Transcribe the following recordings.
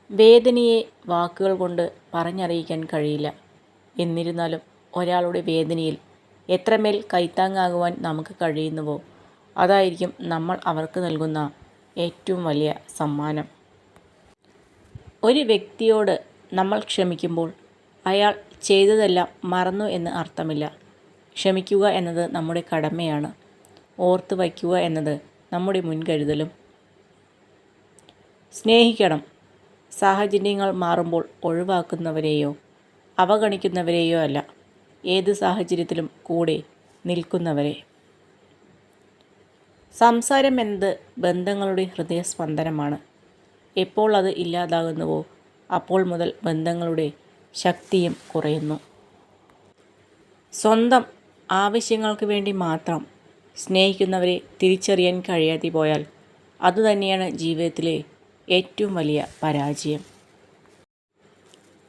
വേദനയെ വാക്കുകൾ കൊണ്ട് പറഞ്ഞറിയിക്കാൻ കഴിയില്ല. എന്നിരുന്നാലും ഒരാളുടെ വേദനയിൽ എത്രമേൽ കൈത്താങ്ങാകുവാൻ നമുക്ക് കഴിയുന്നുവോ അതായിരിക്കും നമ്മൾ അവർക്ക് നൽകുന്ന ഏറ്റവും വലിയ സമ്മാനം. ഒരു വ്യക്തിയോട് നമ്മൾ ക്ഷമിക്കുമ്പോൾ അയാൾ ചെയ്തതെല്ലാം മറന്നു എന്ന് അർത്ഥമില്ല. ക്ഷമിക്കുക എന്നത് നമ്മുടെ കടമയാണ്. ഓർത്തു വയ്ക്കുക എന്നത് നമ്മുടെ മുൻകരുതലും. സ്നേഹിക്കണം. സാഹചര്യങ്ങൾ മാറുമ്പോൾ ഒഴിവാക്കുന്നവരെയോ അവഗണിക്കുന്നവരെയോ അല്ല, ഏത് സാഹചര്യത്തിലും കൂടെ നിൽക്കുന്നവരെ. സംസാരം എന്നത് ബന്ധങ്ങളുടെ ഹൃദയസ്പന്ദനമാണ്. എപ്പോൾ അത് ഇല്ലാതാകുന്നുവോ അപ്പോൾ മുതൽ ബന്ധങ്ങളുടെ ശക്തിയും കുറയുന്നു. സ്വന്തം ആവശ്യങ്ങൾക്ക് വേണ്ടി മാത്രം സ്നേഹിക്കുന്നവരെ തിരിച്ചറിയാൻ കഴിയാതെ പോയാൽ അതുതന്നെയാണ് ജീവിതത്തിലെ ഏറ്റവും വലിയ പരാജയം.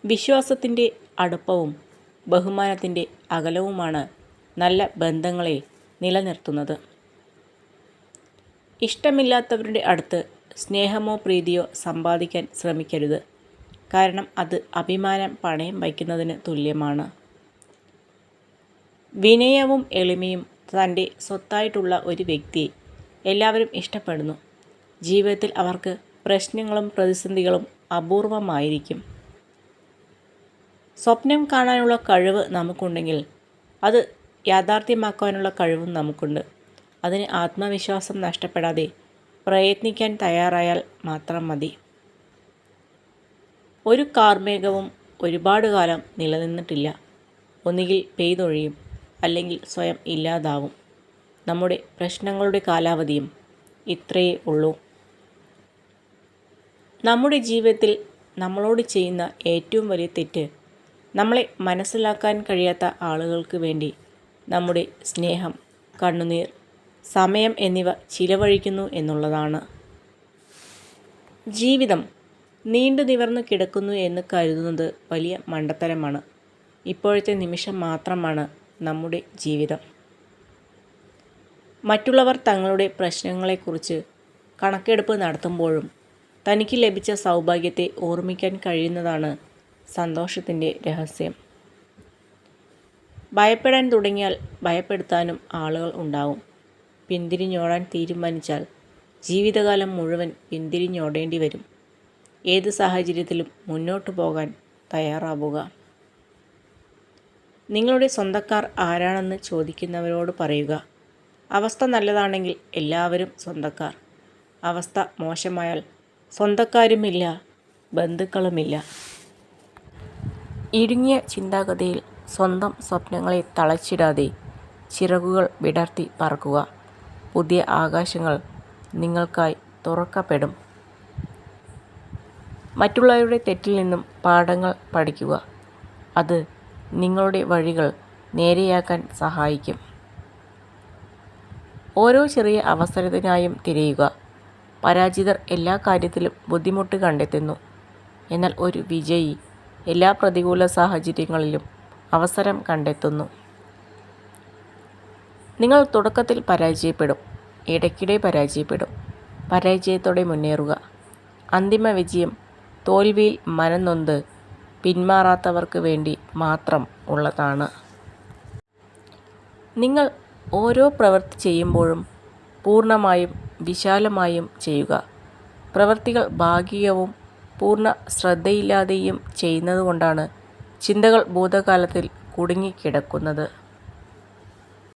വിശ്വാസത്തിൻ്റെ അടുപ്പവും ബഹുമാനത്തിൻ്റെ അകലവുമാണ് നല്ല ബന്ധങ്ങളെ നിലനിർത്തുന്നത്. ഇഷ്ടമില്ലാത്തവരുടെ അടുത്ത് സ്നേഹമോ പ്രീതിയോ സമ്പാദിക്കാൻ ശ്രമിക്കരുത്. കാരണം അത് അഭിമാനം പണയം വയ്ക്കുന്നതിന് തുല്യമാണ്. വിനയവും എളിമയും തൻ്റെ സ്വത്തായിട്ടുള്ള ഒരു വ്യക്തിയെ എല്ലാവരും ഇഷ്ടപ്പെടുന്നു. ജീവിതത്തിൽ അവർക്ക് പ്രശ്നങ്ങളും പ്രതിസന്ധികളും അപൂർവമായിരിക്കും. സ്വപ്നം കാണാനുള്ള കഴിവ് നമുക്കുണ്ടെങ്കിൽ അത് യാഥാർത്ഥ്യമാക്കാനുള്ള കഴിവും നമുക്കുണ്ട്. അതിന് ആത്മവിശ്വാസം നഷ്ടപ്പെടാതെ പ്രയത്നിക്കാൻ തയ്യാറായാൽ മാത്രം മതി. ഒരു കാർമേഘവും ഒരുപാട് കാലം നിലനിന്നിട്ടില്ല. ഒന്നുകിൽ പെയ്തൊഴിയും, അല്ലെങ്കിൽ സ്വയം ഇല്ലാതാവും. നമ്മുടെ പ്രശ്നങ്ങളുടെ കാലാവധിയും ഇത്രയേ ഉള്ളൂ. നമ്മുടെ ജീവിതത്തിൽ നമ്മളോട് ചെയ്യുന്ന ഏറ്റവും വലിയ തെറ്റ് നമ്മളെ മനസ്സിലാക്കാൻ കഴിയാത്ത ആളുകൾക്ക് വേണ്ടി നമ്മുടെ സ്നേഹം, കണ്ണുനീർ, സമയം എന്നിവ ചിലവഴിക്കുന്നു എന്നുള്ളതാണ്. ജീവിതം നീണ്ടു നിവർന്നു കിടക്കുന്നു എന്ന് കരുതുന്നത് വലിയ മണ്ടത്തരമാണ്. ഇപ്പോഴത്തെ നിമിഷം മാത്രമാണ് നമ്മുടെ ജീവിതം. മറ്റുള്ളവർ തങ്ങളുടെ പ്രശ്നങ്ങളെക്കുറിച്ച് കണക്കെടുപ്പ് നടത്തുമ്പോഴും തനിക്ക് ലഭിച്ച സൗഭാഗ്യത്തെ ഓർമ്മിക്കാൻ കഴിയുന്നതാണ് സന്തോഷത്തിൻ്റെ രഹസ്യം. ഭയപ്പെടാൻ തുടങ്ങിയാൽ ഭയപ്പെടുത്താനും ആളുകൾ ഉണ്ടാവും. പിന്തിരിഞ്ഞോടാൻ തീരുമാനിച്ചാൽ ജീവിതകാലം മുഴുവൻ പിന്തിരിഞ്ഞോടേണ്ടി വരും. ഏത് സാഹചര്യത്തിലും മുന്നോട്ടു പോകാൻ തയ്യാറാവുക. നിങ്ങളുടെ സ്വന്തക്കാർ ആരാണെന്ന് ചോദിക്കുന്നവരോട് പറയുക, അവസ്ഥ നല്ലതാണെങ്കിൽ എല്ലാവരും സ്വന്തക്കാർ. അവസ്ഥ മോശമായാൽ സ്വന്തക്കാരുമില്ല, ബന്ധുക്കളുമില്ല. ഇടുങ്ങിയ ചിന്താഗതിയിൽ സ്വന്തം സ്വപ്നങ്ങളെ തളച്ചിടാതെ ചിറകുകൾ വിടർത്തി പറക്കുക. പുതിയ ആകാശങ്ങൾ നിങ്ങൾക്കായി തുറക്കപ്പെടും. മറ്റുള്ളവരുടെ തെറ്റിൽ നിന്നും പാഠങ്ങൾ പഠിക്കുക. അത് നിങ്ങളുടെ വഴികൾ നേരെയാക്കാൻ സഹായിക്കും. ഓരോ ചെറിയ അവസരത്തിനായും തിരയുക. പരാജിതർ എല്ലാ കാര്യത്തിലും ബുദ്ധിമുട്ട് കണ്ടെത്തുന്നു. എന്നാൽ ഒരു വിജയി എല്ലാ പ്രതികൂല സാഹചര്യങ്ങളിലും അവസരം കണ്ടെത്തുന്നു. നിങ്ങൾ തുടക്കത്തിൽ പരാജയപ്പെടും, ഇടയ്ക്കിടെ പരാജയപ്പെടും. പരാജയത്തോടെ മുന്നേറുക. അന്തിമ വിജയം തോൽവിയിൽ മനംനൊന്ത് പിന്മാറാത്തവർക്ക് വേണ്ടി മാത്രം ഉള്ളതാണ്. നിങ്ങൾ ഓരോ പ്രവൃത്തി ചെയ്യുമ്പോഴും പൂർണ്ണമായും വിശാലമായും ചെയ്യുക. പ്രവൃത്തികൾ ഭാഗികവും പൂർണ്ണ ശ്രദ്ധയില്ലാതെയും ചെയ്യുന്നതുകൊണ്ടാണ് ചിന്തകൾ ഭൂതകാലത്തിൽ കുടുങ്ങിക്കിടക്കുന്നത്.